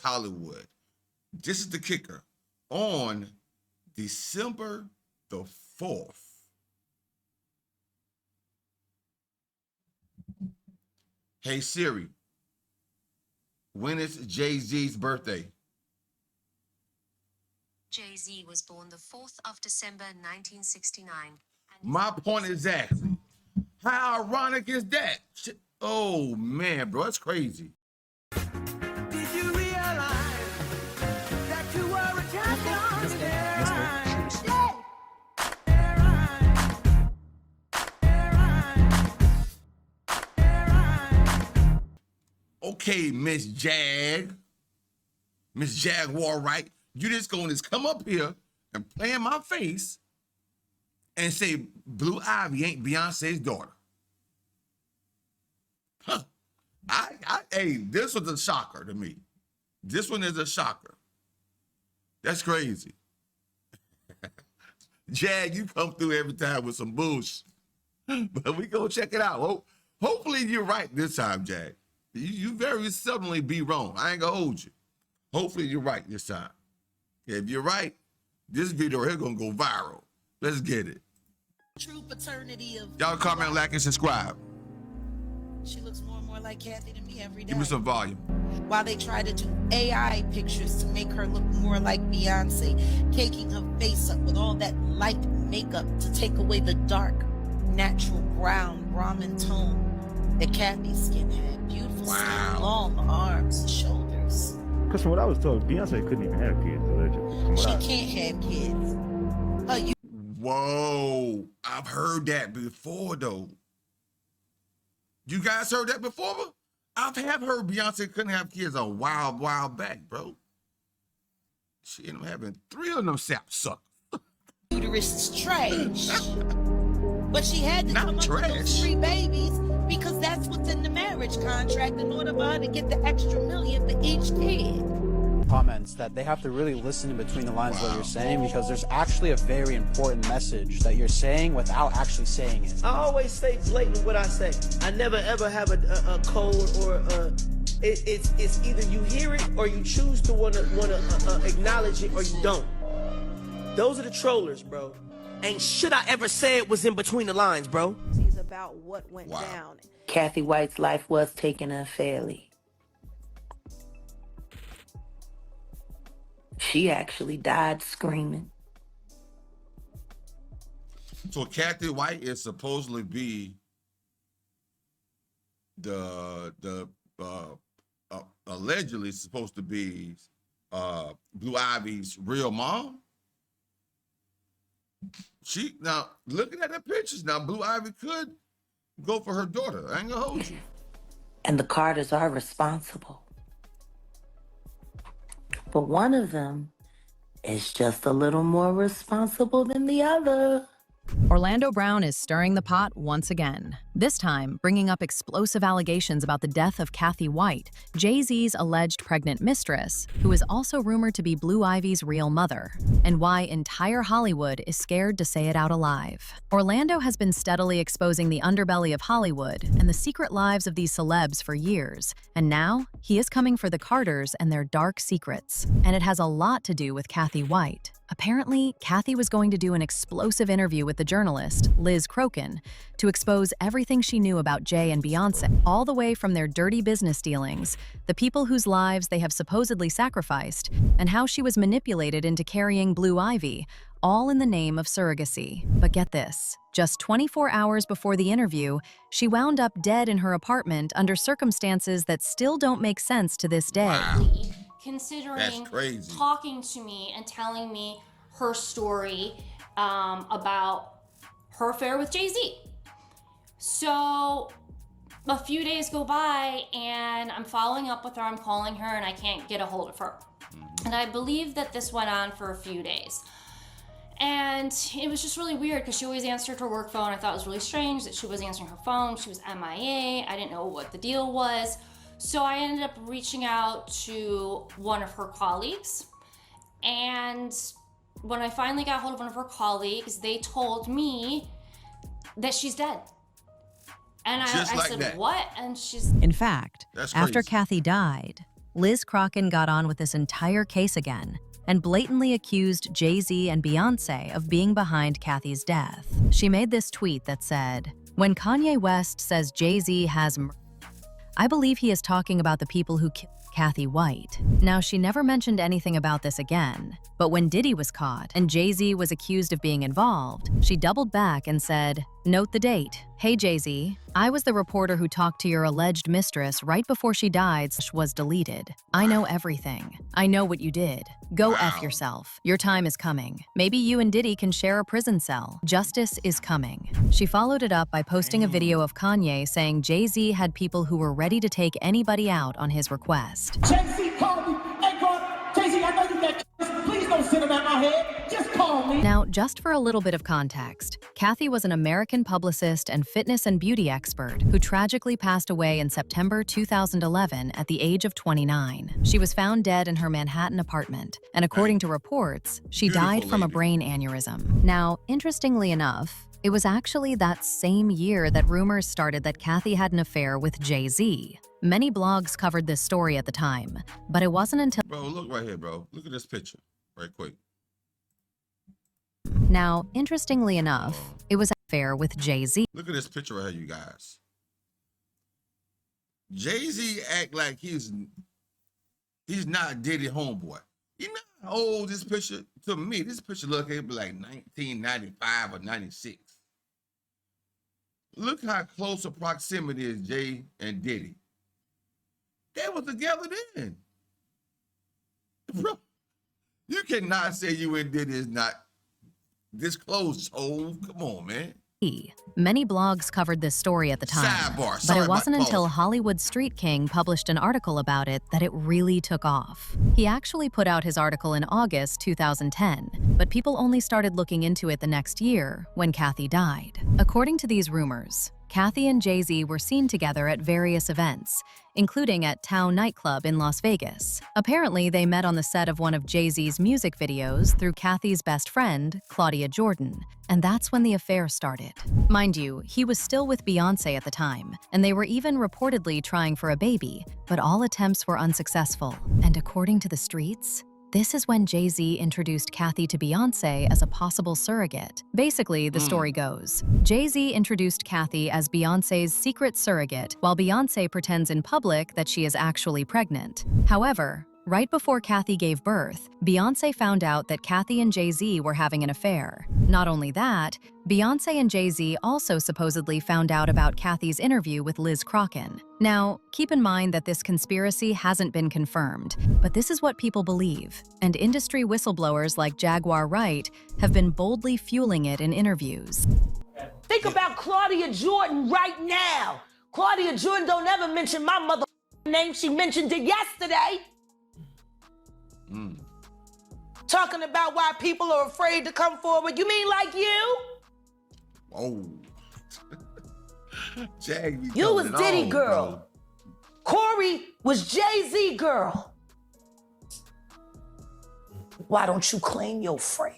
Hollywood. This is the kicker. On December the 4th, hey Siri, when is Jay-Z's birthday? Jay-Z was born the 4th of December, 1969. My point exactly. How ironic is that? Oh man, bro, that's crazy. Did you realize that you were a champion? Okay, Miss Jaguar, right? You just gonna come up here and play in my face and say Blue Ivy ain't Beyonce's daughter. Huh. Hey, this was a shocker to me. This one is a shocker. That's crazy. Jag, you come through every time with some bullshit. But we gonna check it out. Hopefully you're right this time, Jag. You very seldomly be wrong. I ain't gonna hold you. Hopefully you're right this time. If you're right, this video here gonna go viral. Let's get it. True paternity of y'all comment, like, and subscribe. She looks more and more like Kathy to me every day. Give me some volume. While they try to do AI pictures to make her look more like Beyonce, caking her face up with all that light makeup to take away the dark, natural brown Brahmin tone that Kathy's skin had. Beautiful skin, long arms and shoulders. Because from what I was told, Beyonce couldn't even have kids, allegedly. She can't have kids. Whoa, I've heard that before, though. You guys heard that before? I've heard Beyonce couldn't have kids a while back, bro. She ended up having 3 of them sapsuckers. Uterus is trash. But she had to come up with those 3 babies because that's what's in the marriage contract in order for her to get the extra $1 million for each kid. Comments that they have to really listen in between the lines of what you're saying, because there's actually a very important message that you're saying without actually saying it. I always say blatant what I say. I never ever have a code or it's either you hear it or you choose to wanna acknowledge it or you don't. Those are the trollers, bro. Ain't shit I ever said was in between the lines, bro. It's about what went down. Kathy White's life was taken unfairly. She actually died screaming. So Kathy White is supposedly be allegedly supposed to be Blue Ivy's real mom. Now looking at the pictures, now Blue Ivy could go for her daughter. I ain't gonna hold you. And the Carters are responsible. But one of them is just a little more responsible than the other. Orlando Brown is stirring the pot once again, this time bringing up explosive allegations about the death of Kathy White, Jay-Z's alleged pregnant mistress, who is also rumored to be Blue Ivy's real mother, and why entire Hollywood is scared to say it out alive. Orlando has been steadily exposing the underbelly of Hollywood and the secret lives of these celebs for years, and now he is coming for the Carters and their dark secrets. And it has a lot to do with Kathy White. Apparently, Kathy was going to do an explosive interview with the journalist, Liz Crokin, to expose everything she knew about Jay and Beyonce, all the way from their dirty business dealings, the people whose lives they have supposedly sacrificed, and how she was manipulated into carrying Blue Ivy, all in the name of surrogacy. But get this, just 24 hours before the interview, she wound up dead in her apartment under circumstances that still don't make sense to this day. Wow. Considering talking to me and telling me her story about her affair with Jay-Z. So a few days go by and I'm following up with her, I'm calling her and I can't get a hold of her. And I believe that this went on for a few days. And it was just really weird because she always answered her work phone. I thought it was really strange that she was answering her phone. She was MIA. I didn't know what the deal was. So I ended up reaching out to one of her colleagues. And when I finally got hold of one of her colleagues, they told me that she's dead. And I said, what? And she's... In fact, after Kathy died, Liz Crocken got on with this entire case again and blatantly accused Jay-Z and Beyoncé of being behind Kathy's death. She made this tweet that said, "When Kanye West says Jay-Z has I believe he is talking about the people who killed Kathy White." Now, she never mentioned anything about this again, but when Diddy was caught and Jay-Z was accused of being involved, she doubled back and said, "Note the date. Hey Jay-Z, I was the reporter who talked to your alleged mistress right before she died. Was deleted. I know everything. I know what you did. Go F yourself. Your time is coming. Maybe you and Diddy can share a prison cell. Justice is coming." She followed it up by posting a video of Kanye saying Jay-Z had people who were ready to take anybody out on his request. Jay-Z called me. Hey, Jay-Z, I know you got please don't sit him out my head. Just call me. Now, just for a little bit of context, Kathy was an American publicist and fitness and beauty expert who tragically passed away in September 2011 at the age of 29. She was found dead in her Manhattan apartment, and according to reports, she died from a brain aneurysm. Now, interestingly enough, it was actually that same year that rumors started that Kathy had an affair with Jay-Z. Many blogs covered this story at the time, but it wasn't until— Bro, look right here, bro. Look at this picture, right quick. Now, interestingly enough, it was an affair with Jay-Z. Look at this picture right here, you guys. Jay-Z act like he's not Diddy homeboy. You know how old this picture, to me, this picture look like 1995 or 96. Look how close a proximity is Jay and Diddy. They were together then. Bro, you cannot say you and Diddy is not this close. Oh, come on, man. Many blogs covered this story at the time, Sidebar. but it wasn't until Hollywood Street King published an article about it that it really took off. He actually put out his article in August 2010, but people only started looking into it the next year when Kathy died. According to these rumors, Kathy and Jay-Z were seen together at various events, including at Town nightclub in Las Vegas. Apparently, they met on the set of one of Jay-Z's music videos through Kathy's best friend, Claudia Jordan, and that's when the affair started. Mind you, he was still with Beyoncé at the time, and they were even reportedly trying for a baby, but all attempts were unsuccessful. And according to the streets, this is when Jay-Z introduced Kathy to Beyoncé as a possible surrogate. Basically, the story goes, Jay-Z introduced Kathy as Beyoncé's secret surrogate, while Beyoncé pretends in public that she is actually pregnant. However, right before Kathy gave birth, Beyoncé found out that Kathy and Jay-Z were having an affair. Not only that, Beyoncé and Jay-Z also supposedly found out about Kathy's interview with Liz Crocken. Now, keep in mind that this conspiracy hasn't been confirmed, but this is what people believe, and industry whistleblowers like Jaguar Wright have been boldly fueling it in interviews. Think about Claudia Jordan right now. Claudia Jordan don't ever mention my mother name. She mentioned it yesterday. Talking about why people are afraid to come forward. You mean like you? Oh. Jag, you was Diddy on, girl. Bro. Corey was Jay-Z girl. Why don't you claim your friend?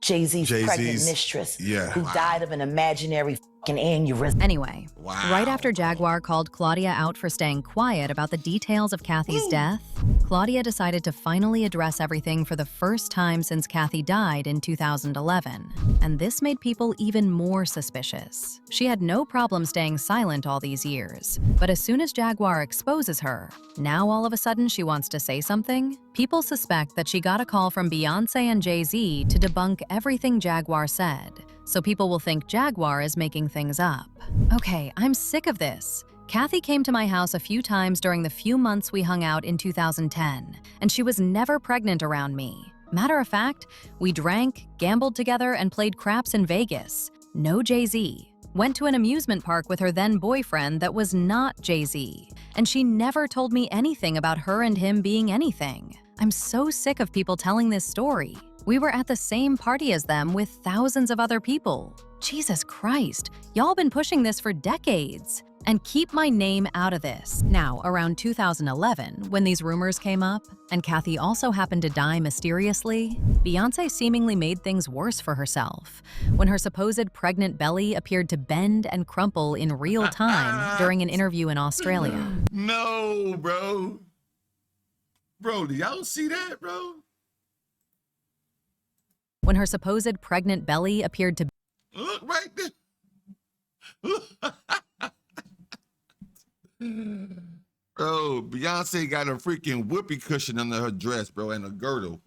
Jay-Z's pregnant mistress who died of an imaginary fucking aneurysm. Anyway, right after Jaguar called Claudia out for staying quiet about the details of Kathy's death, Claudia decided to finally address everything for the first time since Kathy died in 2011. And this made people even more suspicious. She had no problem staying silent all these years, but as soon as Jaguar exposes her, now all of a sudden she wants to say something? People suspect that she got a call from Beyoncé and Jay-Z to debunk everything Jaguar said, so people will think Jaguar is making things up. Okay, I'm sick of this. Kathy came to my house a few times during the few months we hung out in 2010, and she was never pregnant around me. Matter of fact, we drank, gambled together, and played craps in Vegas. No Jay-Z. Went to an amusement park with her then boyfriend that was not Jay-Z, and she never told me anything about her and him being anything. I'm so sick of people telling this story. We were at the same party as them with thousands of other people. Jesus Christ, y'all been pushing this for decades. And keep my name out of this. Now, around 2011, when these rumors came up, and Kathy also happened to die mysteriously, Beyoncé seemingly made things worse for herself, when her supposed pregnant belly appeared to bend and crumple in real time during an interview in Australia. No, bro. Bro, do y'all see that, bro? When her supposed pregnant belly appeared to Look right there. Look. Bro, Beyonce got a freaking whoopee cushion under her dress, bro, and a girdle.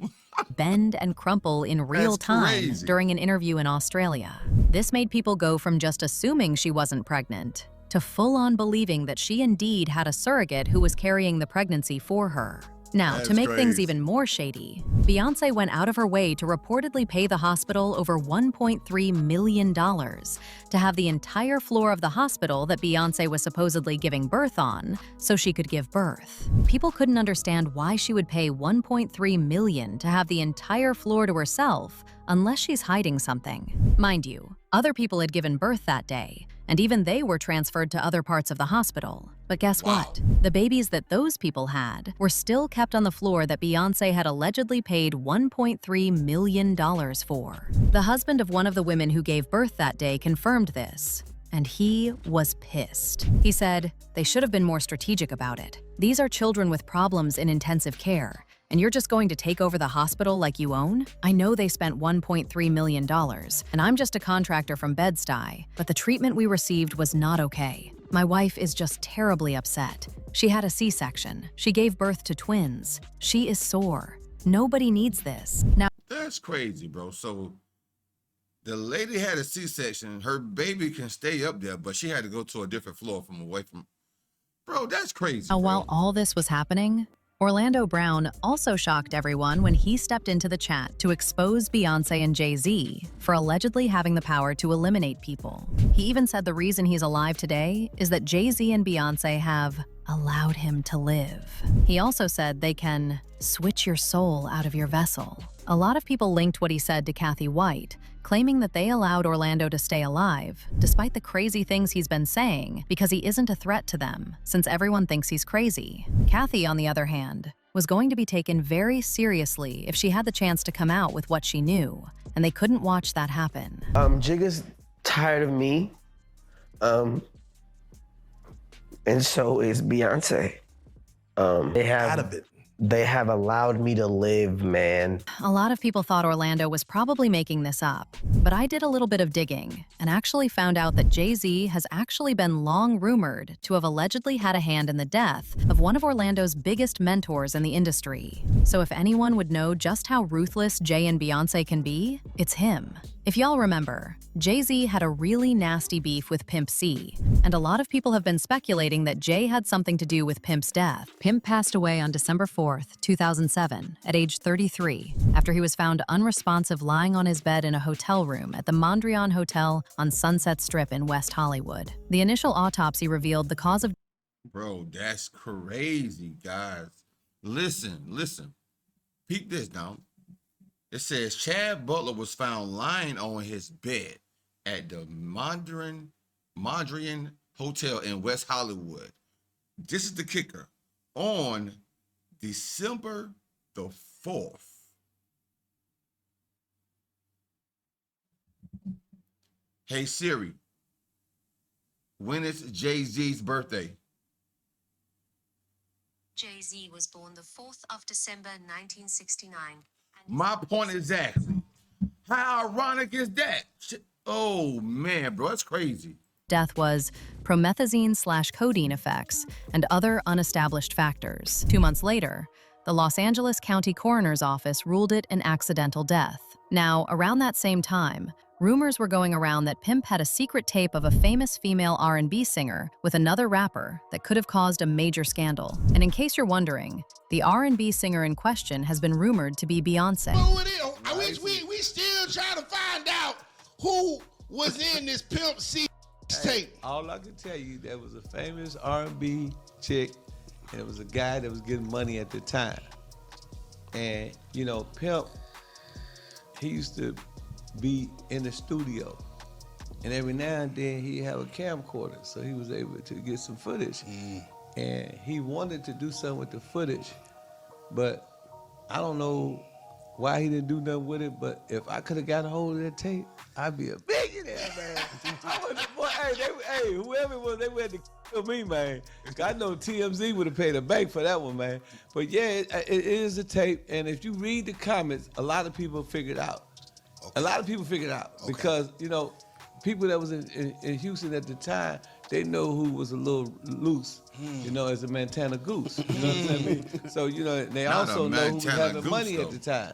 bend and crumple in real time crazy. during an interview in Australia. This made people go from just assuming she wasn't pregnant to full-on believing that she indeed had a surrogate who was carrying the pregnancy for her. Now, That's to make things crazy. even more shady, Beyonce went out of her way to reportedly pay the hospital over $1.3 million to have the entire floor of the hospital that Beyonce was supposedly giving birth on so she could give birth. People couldn't understand why she would pay $1.3 million to have the entire floor to herself unless she's hiding something. Mind you, other people had given birth that day, and even they were transferred to other parts of the hospital. But guess what? The babies that those people had were still kept on the floor that Beyonce had allegedly paid $1.3 million for. The husband of one of the women who gave birth that day confirmed this, and he was pissed. He said, "They should have been more strategic about it. These are children with problems in intensive care, and you're just going to take over the hospital like you own? I know they spent $1.3 million, and I'm just a contractor from Bed-Stuy, but the treatment we received was not okay. My wife is just terribly upset. She had a C-section. She gave birth to twins. She is sore. Nobody needs this." Now, That's crazy, bro. So the lady had a C-section. Her baby can stay up there, but she had to go to a different floor from away from. Bro, that's crazy. Bro. while all this was happening, Orlando Brown also shocked everyone when he stepped into the chat to expose Beyonce and Jay-Z for allegedly having the power to eliminate people. He even said the reason he's alive today is that Jay-Z and Beyonce have allowed him to live. He also said they can switch your soul out of your vessel. A lot of people linked what he said to Kathy White, claiming that they allowed Orlando to stay alive, despite the crazy things he's been saying, because he isn't a threat to them, since everyone thinks he's crazy. Kathy, on the other hand, was going to be taken very seriously if she had the chance to come out with what she knew, and they couldn't watch that happen. Jigga's tired of me, and so is Beyonce. They have allowed me to live, man. A lot of people thought Orlando was probably making this up, but I did a little bit of digging and actually found out that Jay-Z has actually been long rumored to have allegedly had a hand in the death of one of Orlando's biggest mentors in the industry. So if anyone would know just how ruthless Jay and Beyonce can be, it's him. If y'all remember, Jay-Z had a really nasty beef with Pimp C, and a lot of people have been speculating that Jay had something to do with Pimp's death. Pimp passed away on December 4th, 2007, at age 33, after he was found unresponsive lying on his bed in a hotel room at the Mondrian Hotel on Sunset Strip in West Hollywood. The initial autopsy revealed the cause of— Bro, that's crazy, guys. Listen. Peep this now. It says Chad Butler was found lying on his bed at the Mondrian Hotel in West Hollywood. This is the kicker. On December the 4th. Hey Siri, when is Jay-Z's birthday? Jay-Z was born the 4th of December 1969. My point exactly. How ironic is that? Oh man, bro, that's crazy. Death was promethazine/codeine effects and other unestablished factors. 2 months later, the Los Angeles County Coroner's Office ruled it an accidental death. Now, around that same time, rumors were going around that Pimp had a secret tape of a famous female R&B singer with another rapper that could have caused a major scandal. And in case you're wondering, the R&B singer in question has been rumored to be Beyonce. We still trying to find out who was in this Pimp C tape. All I can tell you, there was a famous R&B chick, and it was a guy that was getting money at the time. And, you know, Pimp, he used to be in the studio. And every now and then he'd have a camcorder, so he was able to get some footage. And he wanted to do something with the footage, but I don't know why he didn't do nothing with it, but if I could have got a hold of that tape, I'd be a billionaire, man. Boy, hey, whoever it was, they went to Kill me, man. I know TMZ would have paid a bank for that one, man. But yeah, it is a tape, and if you read the comments, a lot of people figured out. A lot of people figured out because people that was in Houston at the time, they know who was a little loose, as a Montana goose. You know what I'm saying? So they also know who was having money at the time.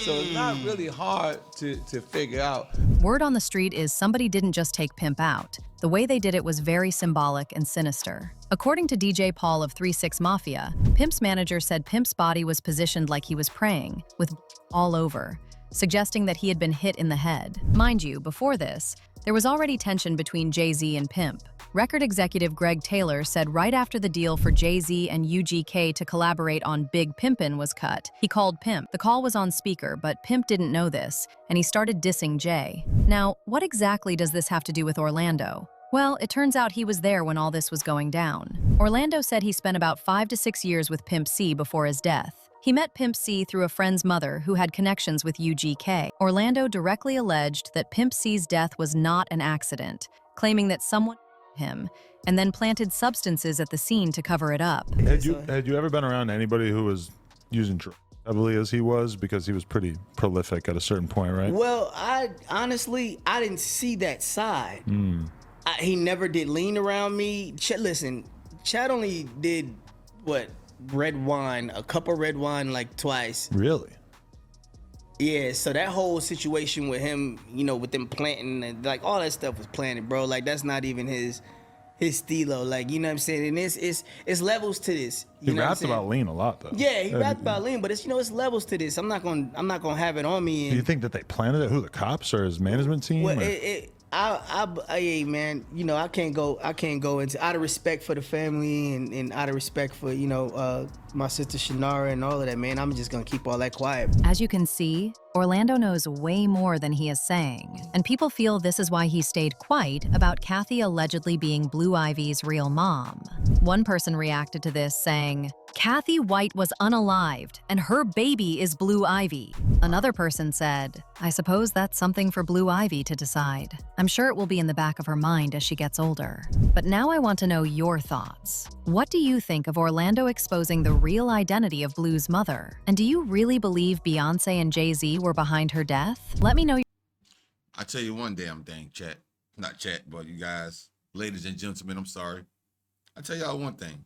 So it's not really hard to figure out. Word on the street is somebody didn't just take Pimp out. The way they did it was very symbolic and sinister. According to DJ Paul of 3-6 Mafia, Pimp's manager said Pimp's body was positioned like he was praying, with all over, suggesting that he had been hit in the head. Mind you, before this, there was already tension between Jay-Z and Pimp. Record executive Greg Taylor said right after the deal for Jay-Z and UGK to collaborate on Big Pimpin' was cut, he called Pimp. The call was on speaker, but Pimp didn't know this, and he started dissing Jay. Now, what exactly does this have to do with Orlando? Well, it turns out he was there when all this was going down. Orlando said he spent about 5 to 6 years with Pimp C before his death. He met Pimp C through a friend's mother who had connections with UGK. Orlando directly alleged that Pimp C's death was not an accident, claiming that someone him and then planted substances at the scene to cover it up. Had you ever been around anybody who was using drugs heavily as he was, because he was pretty prolific at a certain point, right? Well, I didn't see that side. He never did lean around me. Listen, Chad only did red wine, a cup of red wine like twice. Really? Yeah, so that whole situation with him, with them planting and like all that stuff was planted, bro. Like that's not even his stilo. Like, you know what I'm saying? And it's levels to this. He rapped about lean a lot though. Yeah, he rapped about lean, but it's it's levels to this. I'm not gonna have it on me. Do you think that they planted it? Who, the cops or his management team? Well, hey man, I can't go into, out of respect for the family and out of respect for my sister Shanara and all of that, man. I'm just gonna keep all that quiet. As you can see, Orlando knows way more than he is saying, and people feel this is why he stayed quiet about Kathy allegedly being Blue Ivy's real mom. One person reacted to this saying, "Kathy White was unalived, and her baby is Blue Ivy." Another person said, "I suppose that's something for Blue Ivy to decide. I'm sure it will be in the back of her mind as she gets older." But now I want to know your thoughts. What do you think of Orlando exposing the real identity of Blue's mother? And do you really believe Beyonce and Jay-Z were behind her death? Let me know. I tell you one damn thing, chat. Not chat, but you guys, ladies and gentlemen, I'm sorry. I tell y'all one thing.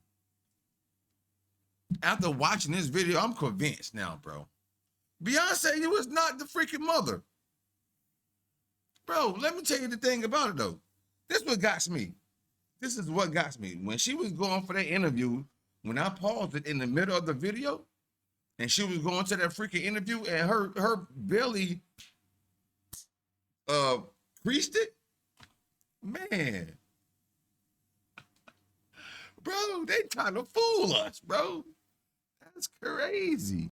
After watching this video, I'm convinced now, bro. Beyonce was not the freaking mother. Bro, let me tell you the thing about it, though. This is what got me. This is what got me. When she was going for that interview, when I paused it in the middle of the video, and she was going to that freaking interview, and her belly creased it, man. Bro, they trying to fool us, bro. That's crazy.